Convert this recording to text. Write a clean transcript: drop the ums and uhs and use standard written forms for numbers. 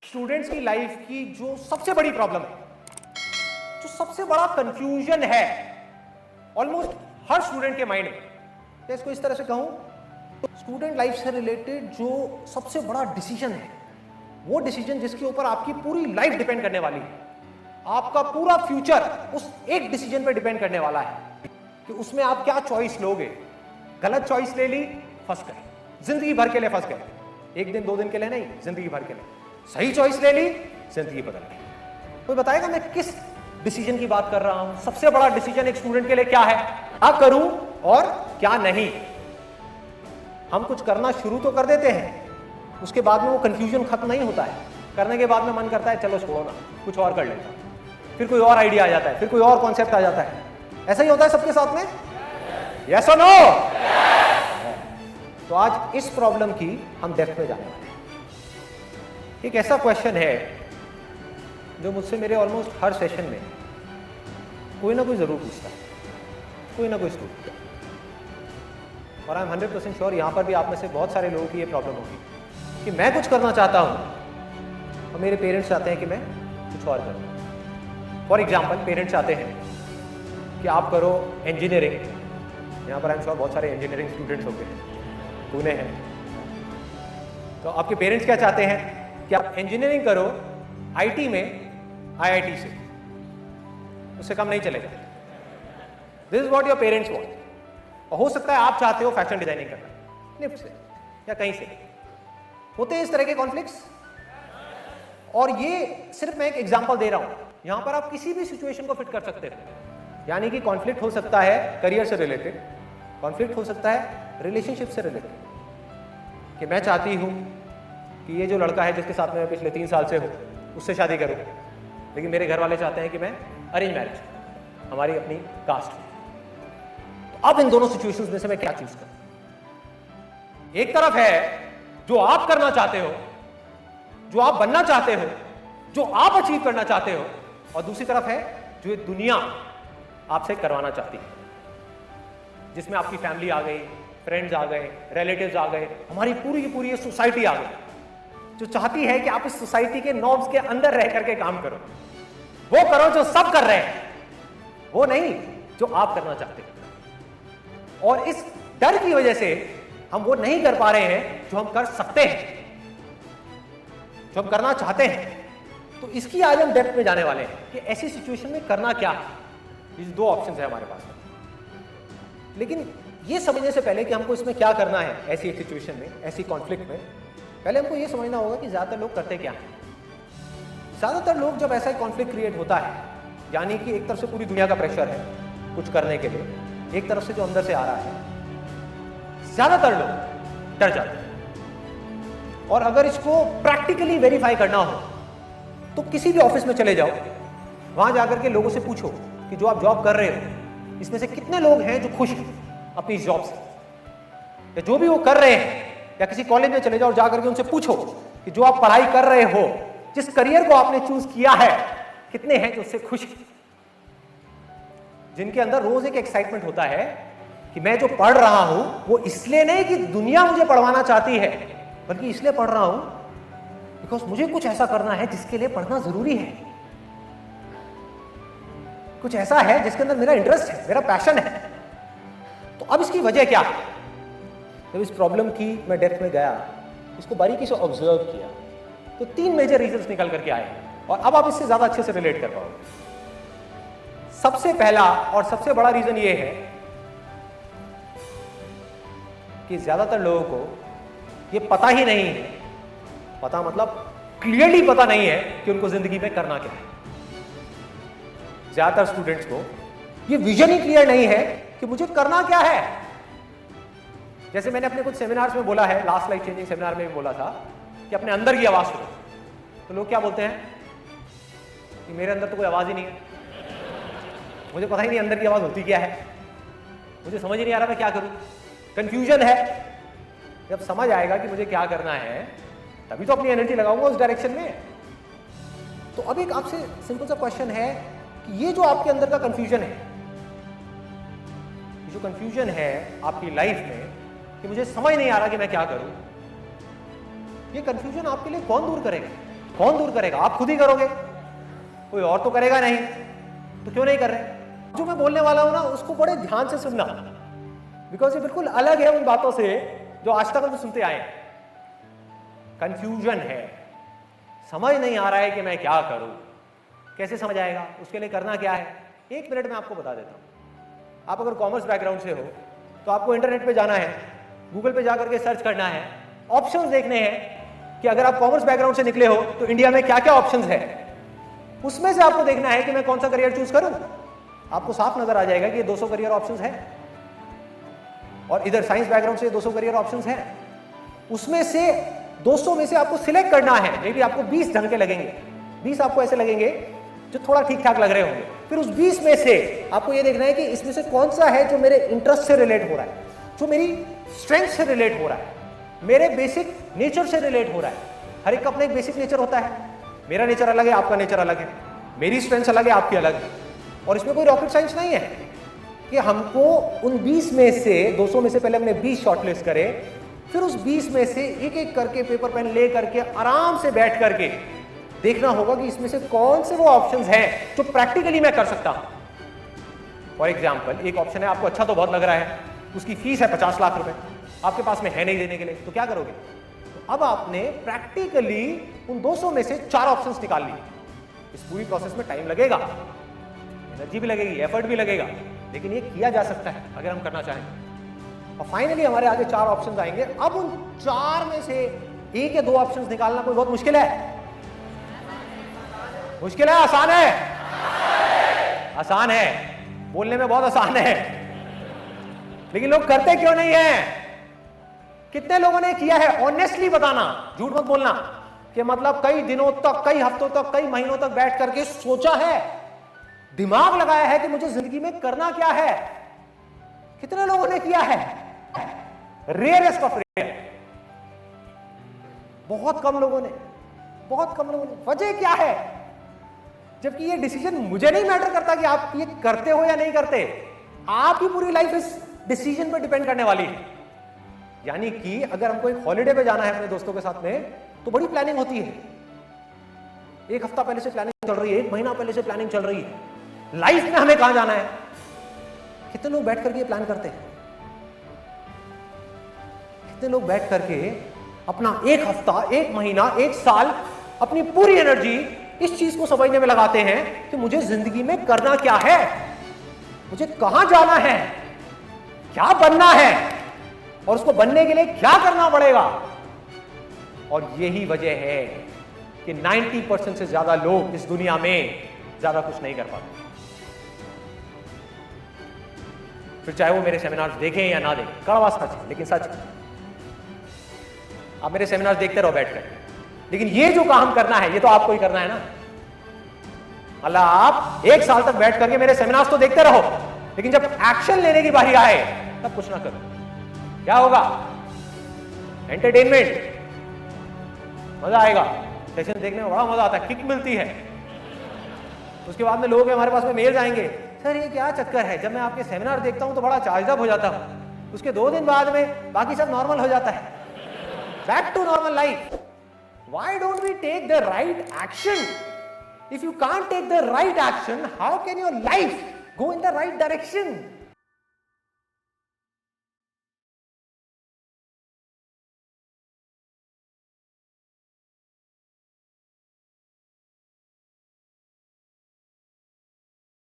Students की life की जो सबसे बड़ी प्रॉब्लम है, जो सबसे बड़ा कंफ्यूजन है ऑलमोस्ट हर स्टूडेंट के माइंड में, तो इसको इस तरह से कहूं, स्टूडेंट लाइफ से रिलेटेड जो सबसे बड़ा डिसीजन है, वो डिसीजन जिसके ऊपर आपकी पूरी लाइफ डिपेंड करने वाली है, आपका पूरा फ्यूचर उस एक डिसीजन पे डिपेंड करने वाला है कि उसमें आप क्या चॉइस लोगे। गलत चॉइस ले ली, फंस गए, जिंदगी भर के लिए फंस गए। एक दिन दो दिन के लिए नहीं, जिंदगी भर के लिए। सही चॉइस ले ली, जिंदगी बदल गई। कोई बताएगा मैं किस डिसीजन की बात कर रहा हूं? सबसे बड़ा डिसीजन एक स्टूडेंट के लिए क्या है? क्या करूं और क्या नहीं। हम कुछ करना शुरू तो कर देते हैं, उसके बाद में वो कंफ्यूजन खत्म नहीं होता है। करने के बाद में मन करता है चलो छोड़ो ना, कुछ और कर लेता, फिर कोई और आइडिया आ जाता है, फिर कोई और कॉन्सेप्ट आ जाता है। ऐसा ही होता है सबके साथ में, यस और नो? तो आज इस प्रॉब्लम की हम डेप्थ में जाने वाले हैं। एक ऐसा क्वेश्चन है जो मुझसे मेरे ऑलमोस्ट हर सेशन में कोई ना कोई जरूर पूछता है, कोई ना कोई स्टूडेंट। और आई एम 100% श्योर यहाँ पर भी आप में से बहुत सारे लोगों की ये प्रॉब्लम होगी कि मैं कुछ करना चाहता हूँ और मेरे पेरेंट्स चाहते हैं कि मैं कुछ और करूँ। फॉर एग्जाम्पल, पेरेंट्स चाहते हैं कि आप करो इंजीनियरिंग। यहाँ पर आई एम श्योर बहुत सारे इंजीनियरिंग स्टूडेंट्स होते हैं, पुणे हैं। तो आपके पेरेंट्स क्या चाहते हैं कि आप इंजीनियरिंग करो आईटी में, आईआईटी से, उससे कम नहीं चलेगा। This is what your parents want. और हो सकता है आप चाहते हो फैशन डिजाइनिंग करना, निफ्ट से या कहीं से। होते हैं इस तरह के कॉन्फ्लिक्ट्स। और ये सिर्फ मैं एक एग्जांपल दे रहा हूं, यहां पर आप किसी भी सिचुएशन को फिट कर सकते हो। यानी कि कॉन्फ्लिक्ट हो सकता है करियर से रिलेटेड, कॉन्फ्लिक्ट हो सकता है रिलेशनशिप से रिलेटेड, कि मैं चाहती हूं कि ये जो लड़का है जिसके साथ में मैं पिछले 3 साल से हूँ उससे शादी करूँ, लेकिन मेरे घर वाले चाहते हैं कि मैं अरेंज मैरिज, हमारी अपनी कास्ट। तो अब इन दोनों सिचुएशंस में से मैं क्या चूज करूं? एक तरफ है जो आप करना चाहते हो, जो आप बनना चाहते हो, जो आप अचीव करना चाहते हो, और दूसरी तरफ है जो ये दुनिया आपसे करवाना चाहती है, जिसमें आपकी फैमिली आ गई, फ्रेंड्स आ गए, रिलेटिव्स आ गए, हमारी पूरी की पूरी सोसाइटी आ गई, जो चाहती है कि आप इस सोसाइटी के नॉर्म्स के अंदर रह करके काम करो। वो करो जो सब कर रहे हैं, वो नहीं जो आप करना चाहते हैं। और इस डर की वजह से हम वो नहीं कर पा रहे हैं जो हम कर सकते हैं, जो हम करना चाहते हैं। तो इसकी आज हम डेप्थ में जाने वाले हैं कि ऐसी सिचुएशन में करना क्या है। ये 2 ऑप्शन है हमारे पास। लेकिन ये समझने से पहले कि हमको इसमें क्या करना है, ऐसी सिचुएशन में, ऐसी कॉन्फ्लिक्ट में, पहले हमको ये समझना होगा कि ज्यादातर लोग करते क्या हैं। ज्यादातर लोग जब ऐसा कॉन्फ्लिक्ट क्रिएट होता है, यानी कि एक तरफ से पूरी दुनिया का प्रेशर है कुछ करने के लिए, एक तरफ से जो अंदर से आ रहा है, ज्यादातर लोग डर जाते हैं। और अगर इसको प्रैक्टिकली वेरीफाई करना हो तो किसी भी ऑफिस में चले जाओ, वहां जाकर के लोगों से पूछो कि जो आप जॉब कर रहे हो इसमें से कितने लोग हैं जो खुश हैं अपनी जॉब से, या जो भी वो कर रहे हैं। या किसी कॉलेज में चले जाओ, जाकर के उनसे पूछो कि जो आप पढ़ाई कर रहे हो, जिस करियर को आपने चूज किया है, कितने हैं जो उससे खुश हैं, जिनके अंदर रोज एक एक्साइटमेंट होता है कि मैं जो पढ़ रहा हूं वो इसलिए नहीं कि दुनिया मुझे पढ़वाना चाहती है, बल्कि इसलिए पढ़ रहा हूं बिकॉज मुझे कुछ ऐसा करना है जिसके लिए पढ़ना जरूरी है, कुछ ऐसा है जिसके अंदर मेरा इंटरेस्ट है, मेरा पैशन है। तो अब इसकी वजह क्या है? जब इस प्रॉब्लम की मैं डेप्थ में गया, इसको बारीकी से ऑब्जर्व किया, तो 3 मेजर रीजंस निकल करके आए, और अब आप इससे ज्यादा अच्छे से रिलेट कर पाओगे। सबसे पहला और सबसे बड़ा रीजन ये है कि ज्यादातर लोगों को ये पता ही नहीं है, पता मतलब क्लियरली पता नहीं है कि उनको जिंदगी में करना क्या है। ज्यादातर स्टूडेंट्स को ये विजन ही क्लियर नहीं है कि मुझे करना क्या है। जैसे मैंने अपने कुछ सेमिनार्स में बोला है, लास्ट लाइफ चेंजिंग सेमिनार में भी बोला था कि अपने अंदर की आवाज सुनो। तो लोग क्या बोलते हैं कि मेरे अंदर तो कोई आवाज ही नहीं है, मुझे पता ही नहीं अंदर की आवाज होती क्या है, मुझे समझ ही नहीं आ रहा मैं क्या करूं, कंफ्यूजन है। जब समझ आएगा कि मुझे क्या करना है, तभी तो अपनी एनर्जी लगाऊंगा उस डायरेक्शन में। तो अब एक आपसे सिंपल सा क्वेश्चन है कि ये जो आपके अंदर का कंफ्यूजन है, जो कंफ्यूजन है आपकी लाइफ में कि मुझे समझ नहीं आ रहा कि मैं क्या करूं, ये कंफ्यूजन आपके लिए कौन दूर करेगा? कौन दूर करेगा? आप खुद ही करोगे, कोई और तो करेगा नहीं, तो क्यों नहीं कर रहे? जो मैं बोलने वाला हूं ना उसको बड़े ध्यान से सुनना, बिकॉज ये बिल्कुल अलग है उन बातों से जो आज तक हम सुनते आए हैं। कंफ्यूजन है, समझ नहीं आ रहा है कि मैं क्या करूं, कैसे समझ आएगा, उसके लिए करना क्या है? 1 मिनट में आपको बता देता हूं। आप अगर कॉमर्स बैकग्राउंड से हो तो आपको इंटरनेट पे जाना है, गूगल पे जाकर के सर्च करना है, ऑप्शंस देखने हैं कि अगर आप कॉमर्स बैकग्राउंड से निकले हो तो इंडिया में क्या क्या ऑप्शंस है। उसमें से आपको देखना है कि मैं कौन सा करियर चूज करूं। आपको साफ नजर आ जाएगा कि ये 200 करियर ऑप्शंस है, और इधर साइंस बैकग्राउंड से 200 करियर ऑप्शंस है। उसमें से 200 में से आपको सिलेक्ट करना है। मे बी आपको 20 ढंग के लगेंगे, 20 आपको ऐसे लगेंगे जो थोड़ा ठीक ठाक लग रहे होंगे। फिर उस 20 में से आपको ये देखना है कि इसमें से कौन सा है जो मेरे इंटरेस्ट से रिलेट हो रहा है, जो मेरी स्ट्रेंथ से रिलेट हो रहा है, मेरे बेसिक नेचर से रिलेट हो रहा है। हर एक का अपना एक बेसिक नेचर होता है। मेरा नेचर अलग है, आपका नेचर अलग है, मेरी स्ट्रेंथ अलग है, आपकी अलग है, और इसमें कोई रॉकेट साइंस नहीं है कि हमको उन 20 में से 200 में से पहले हमने 20 शॉर्टलिस्ट करे, फिर उस 20 में से एक एक करके पेपर पेन ले करके आराम से बैठ करके देखना होगा कि इसमें से कौन से वो ऑप्शंस हैं जो प्रैक्टिकली मैं कर सकता हूं। फॉर एग्जांपल, एक ऑप्शन है, आपको अच्छा तो बहुत लग रहा है, उसकी फीस है 50 लाख रुपए, आपके पास में है नहीं देने के लिए, तो क्या करोगे? तो अब आपने प्रैक्टिकली उन 200 में से 4 ऑप्शंस निकाल लिए। इस पूरी प्रोसेस में टाइम लगेगा, एनर्जी भी लगेगी, एफर्ट भी लगेगा, लेकिन ये किया जा सकता है अगर हम करना चाहें। और फाइनली हमारे आगे 4 ऑप्शंस आएंगे। अब उन 4 में से 1 या 2 ऑप्शंस निकालना कोई बहुत मुश्किल है? मुश्किल है? आसान है? आसान है, बोलने में बहुत आसान है, लेकिन लोग करते क्यों नहीं है? कितने लोगों ने किया है? ऑनेस्टली बताना, झूठ मत बोलना कि मतलब कई दिनों तक, कई हफ्तों तक, कई महीनों तक बैठ करके सोचा है, दिमाग लगाया है कि मुझे जिंदगी में करना क्या है। कितने लोगों ने किया है? रेयरेस्ट ऑफ रेयर, बहुत कम लोगों ने, बहुत कम लोगों ने। वजह क्या है? जबकि ये डिसीजन मुझे नहीं मैटर करता कि आप ये करते हो या नहीं करते, आपकी पूरी लाइफ इस डिसीजन पे डिपेंड करने वाली है। यानी कि अगर हमको एक हॉलिडे पे जाना है अपने दोस्तों के साथ में, तो बड़ी प्लानिंग होती है। 1 हफ्ता पहले से प्लानिंग चल रही है, 1 महीना पहले से प्लानिंग चल रही है। लाइफ में हमें कहां जाना है? कितने लोग बैठ करके प्लान करते हैं? कितने लोग बैठ करके अपना 1 हफ्ता, 1 महीना, 1 साल अपनी पूरी एनर्जी इस चीज को समझने में लगाते हैं कि मुझे जिंदगी में करना क्या है, मुझे कहां जाना है, क्या बनना है, और उसको बनने के लिए क्या करना पड़ेगा। और यही वजह है कि 90% से ज्यादा लोग इस दुनिया में ज्यादा कुछ नहीं कर पाते। फिर चाहे वो मेरे सेमिनार्स देखें या ना देखें, कड़वा सच है लेकिन सच है। आप मेरे सेमिनार्स देखते रहो बैठकर, लेकिन ये जो काम करना है ये तो आपको ही करना है ना। अल्लाह, आप 1 साल तक बैठ करके मेरे सेमिनार्स तो देखते रहो, लेकिन जब एक्शन लेने की बारी आए तब कुछ ना करो, क्या होगा? एंटरटेनमेंट, मजा आएगा, सेशन देखने में बड़ा मजा आता है, किक मिलती है। उसके बाद में लोगों के हमारे पास में मेल्स आएंगे, सर ये क्या चक्कर है, जब मैं आपके सेमिनार देखता हूं तो बड़ा चार्ज अप हो जाता हूं, उसके 2 दिन बाद में बाकी सब नॉर्मल हो जाता है, back to normal life. Why don't we take the right action? If you can't take the right action, how can your life go in the right direction?